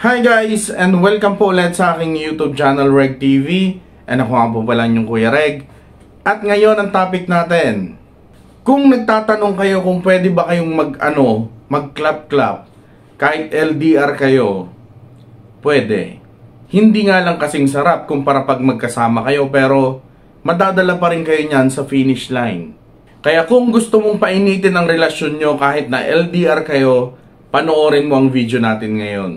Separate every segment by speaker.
Speaker 1: Hi guys, and welcome po ulit sa aking YouTube channel, Reg TV. And ako nga po pala yung Kuya Reg. At ngayon ang topic natin. Kung nagtatanong kayo kung pwede ba kayong mag-clap-clap kahit LDR kayo, pwede. Hindi nga lang kasing sarap kumpara pag magkasama kayo, pero madadala pa rin kayo niyan sa finish line. Kaya kung gusto mong painitin ang relasyon nyo kahit na LDR kayo, panoorin mo ang video natin ngayon.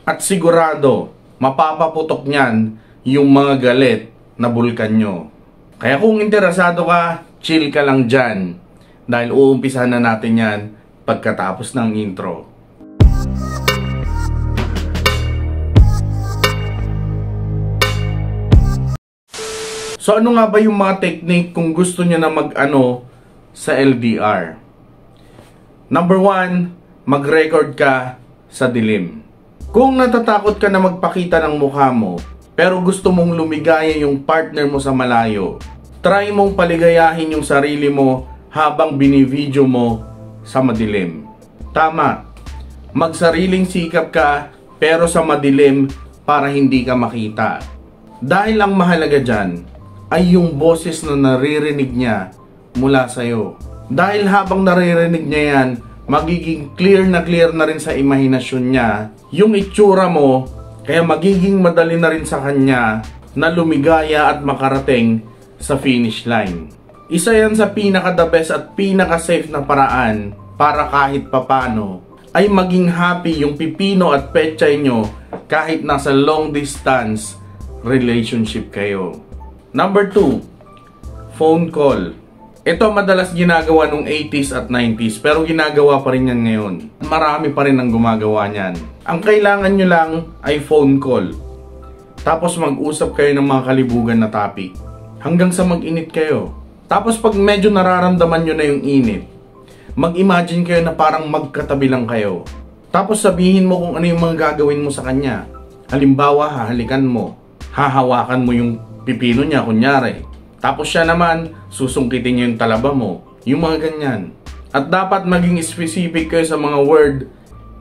Speaker 1: At sigurado, mapapaputok niyan yung mga galit na bulkan nyo. Kaya kung interesado ka, chill ka lang dyan. Dahil uumpisahan na natin yan pagkatapos ng intro. So ano nga ba yung mga technique kung gusto nyo na sa LDR? Number 1, mag-record ka sa dilim. Kung natatakot ka na magpakita ng mukha mo, pero gusto mong lumigaya yung partner mo sa malayo, try mong paligayahin yung sarili mo habang binivideo mo sa madilim. Tama, magsariling sikap ka pero sa madilim para hindi ka makita. Dahil ang mahalaga dyan ay yung boses na naririnig niya mula sa'yo. Dahil habang naririnig niya yan, magiging clear na rin sa imahinasyon niya yung itsura mo, kaya magiging madali na rin sa kanya na lumigaya at makarating sa finish line. Isa yan sa pinaka-the best at pinaka-safe na paraan para kahit papano ay maging happy yung pipino at pechay nyo kahit nasa long distance relationship kayo. Number 2, phone call. Ito madalas ginagawa nung 80s at 90s pero ginagawa pa rin yan ngayon. Marami pa rin ang gumagawa niyan. Ang kailangan nyo lang ay phone call. Tapos mag-usap kayo ng mga kalibugan na topic. Hanggang sa mag-init kayo. Tapos pag medyo nararamdaman nyo na yung init, mag-imagine kayo na parang magkatabi lang kayo. Tapos sabihin mo kung ano yung mga gagawin mo sa kanya. Halimbawa, hahalikan mo. Hahawakan mo yung pipino niya, kunyari. Tapos siya naman, susungkitin niya yung talaba mo. Yung mga ganyan. At dapat maging specific kayo sa mga word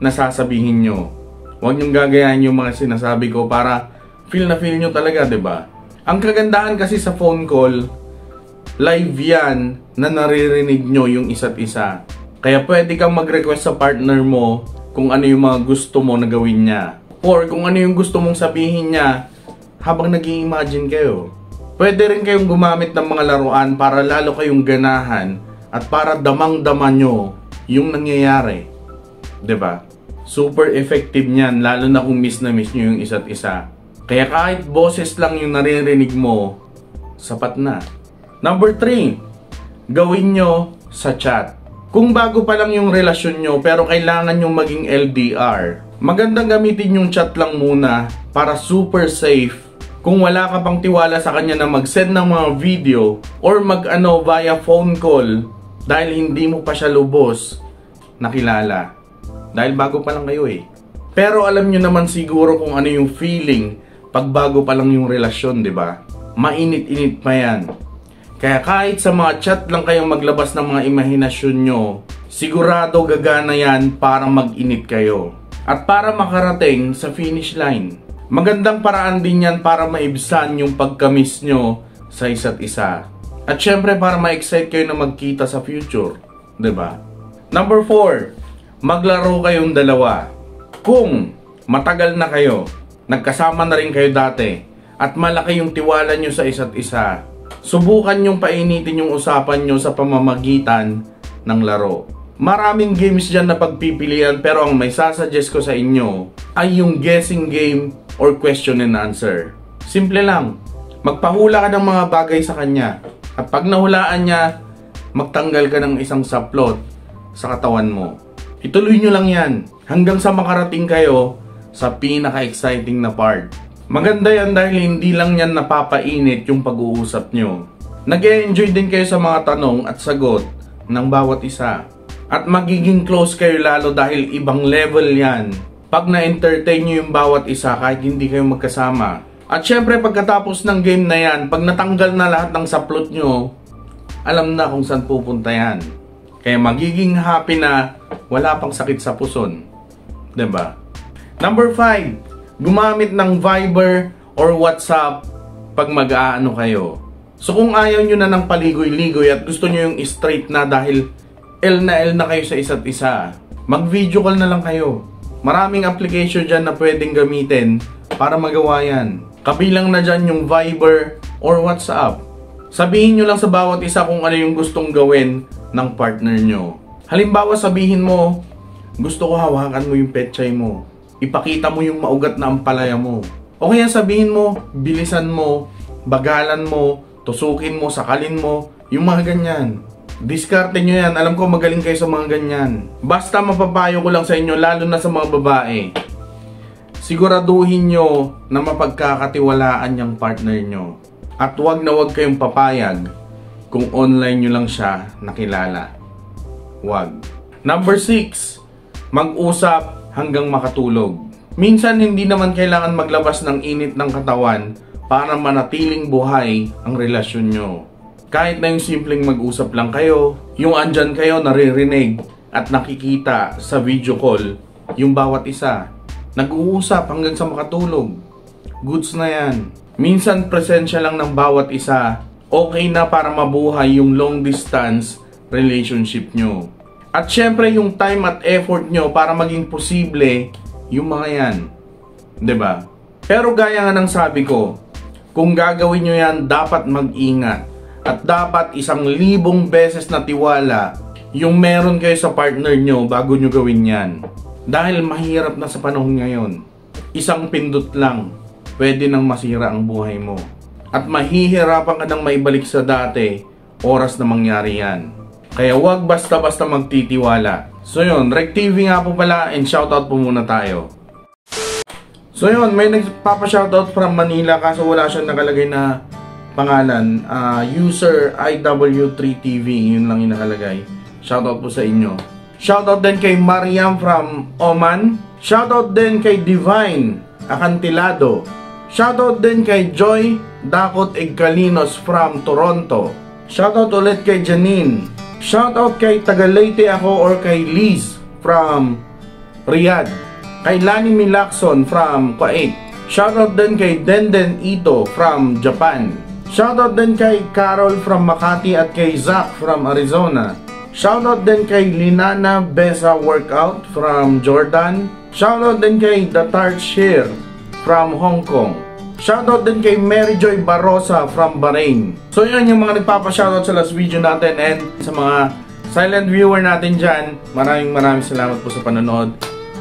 Speaker 1: na sasabihin nyo. Huwag niyong gagayahin yung mga sinasabi ko para feel na feel nyo talaga, 'di ba? Ang kagandahan kasi sa phone call, live yan na naririnig nyo yung isa't isa. Kaya pwede kang mag-request sa partner mo kung ano yung mga gusto mo na gawin niya. Or kung ano yung gusto mong sabihin niya habang nag-i-imagine kayo. Pwede rin kayong gumamit ng mga laruan para lalo kayong ganahan at para damang-dama nyo yung nangyayari. 'Di ba? Super effective niyan lalo na kung miss na miss nyo yung isa't isa. Kaya kahit boses lang yung naririnig mo, sapat na. Number 3, gawin nyo sa chat. Kung bago pa lang yung relasyon nyo pero kailangan nyo maging LDR, magandang gamitin yung chat lang muna para super safe. Kung wala ka pang tiwala sa kanya na mag-send ng mga video or via phone call dahil hindi mo pa siya lubos nakilala. Dahil bago pa lang kayo eh. Pero alam nyo naman siguro kung ano yung feeling pag bago pa lang yung relasyon, di ba? Mainit-init pa yan. Kaya kahit sa mga chat lang kayong maglabas ng mga imahinasyon nyo, sigurado gagana yan para mag-init kayo. At para makarating sa finish line. Magandang paraan din yan para maibsan yung pagka-miss nyo sa isa't isa. At syempre para ma-excite kayo na magkita sa future. 'Di ba? Number 4, maglaro kayong dalawa. Kung matagal na kayo, nagkasama na rin kayo dati, at malaki yung tiwala nyo sa isa't isa, subukan nyong painitin yung usapan nyo sa pamamagitan ng laro. Maraming games dyan na pagpipilian pero ang may sasuggest ko sa inyo ay yung guessing game or question and answer. Simple lang. Magpahula ka ng mga bagay sa kanya. At pag nahulaan niya, magtanggal ka ng isang saplot sa katawan mo. Ituloy nyo lang yan hanggang sa makarating kayo sa pinaka-exciting na part. Maganda yan dahil hindi lang yan napapainit yung pag-uusap nyo. Nag-e-enjoy din kayo sa mga tanong at sagot ng bawat isa. At magiging close kayo lalo dahil ibang level yan pag na-entertain nyo yung bawat isa kahit hindi kayo magkasama. At syempre pagkatapos ng game na yan, pag natanggal na lahat ng saplot nyo, alam na kung saan pupunta yan. Kaya magiging happy na wala pang sakit sa puson. 'Di ba? Number 5, gumamit ng Viber or WhatsApp pag mag-aano kayo. So kung ayaw nyo na ng paligoy-ligoy at gusto nyo yung straight na dahil L na kayo sa isa't isa, mag-video call na lang kayo. Maraming application dyan na pwedeng gamitin para magawa yan. Kabilang na dyan yung Viber or WhatsApp. Sabihin nyo lang sa bawat isa kung ano yung gustong gawin ng partner nyo. Halimbawa sabihin mo, gusto ko hawakan mo yung pechay mo. Ipakita mo yung maugat na ampalaya mo. O kaya sabihin mo, bilisan mo, bagalan mo, tusukin mo, sakalin mo, yung mga ganyan. Diskarte nyo yan. Alam ko magaling kayo sa mga ganyan. Basta mapapayo ko lang sa inyo, lalo na sa mga babae. Siguraduhin nyo na mapagkakatiwalaan yung partner nyo. At wag na wag kayong papayag kung online nyo lang siya nakilala. Wag. Number 6, mag-usap hanggang makatulog. Minsan hindi naman kailangan maglabas ng init ng katawan para manatiling buhay ang relasyon nyo. Kahit na yung simpleng mag-usap lang kayo, yung andyan kayo naririnig at nakikita sa video call yung bawat isa. Nag-uusap hanggang sa makatulog. Goods na yan. Minsan presensya lang ng bawat isa, okay na para mabuhay yung long distance relationship nyo. At syempre yung time at effort nyo para maging posible yung mga yan. 'Di ba? Pero gaya nga ng sabi ko, kung gagawin nyo yan, dapat mag-ingat. At dapat 1,000 beses na tiwala yung meron kayo sa partner nyo bago nyo gawin yan. Dahil mahirap na sa panahon ngayon. Isang pindot lang, pwede nang masira ang buhay mo. At mahihirapan ka nang maibalik sa dati, oras na mangyari yan. Kaya wag basta-basta magtitiwala. So yun, Rec TV nga po pala, and shoutout po muna tayo. So yun, may nagpapa-shoutout from Manila kaso wala siyang nakalagay na pangalan. User IW3TV, yun lang yung nakalagay. Shoutout po sa inyo. Shoutout din kay Mariam from Oman. Shoutout din kay Divine Acantilado. Shoutout din kay Joy Dakot Egcalinos from Toronto. Shoutout ulit kay Janine. Shoutout kay Tagalete ako or kay Liz from Riyadh. Kay Lani Milakson from Kuwait. Shoutout din kay Denden Ito from Japan. Shoutout din kay Carol from Makati at kay Zach from Arizona. Shoutout din kay Linana Besa Workout from Jordan. Shoutout din kay The Tart Sheer from Hong Kong. Shoutout din kay Mary Joy Barosa from Bahrain. So yun yung mga nagpapa-shoutout sa last video natin, and sa mga silent viewer natin dyan, maraming salamat po sa panonood.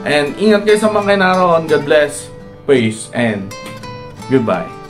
Speaker 1: And ingat kayo sa mga naroon. God bless, peace, and goodbye.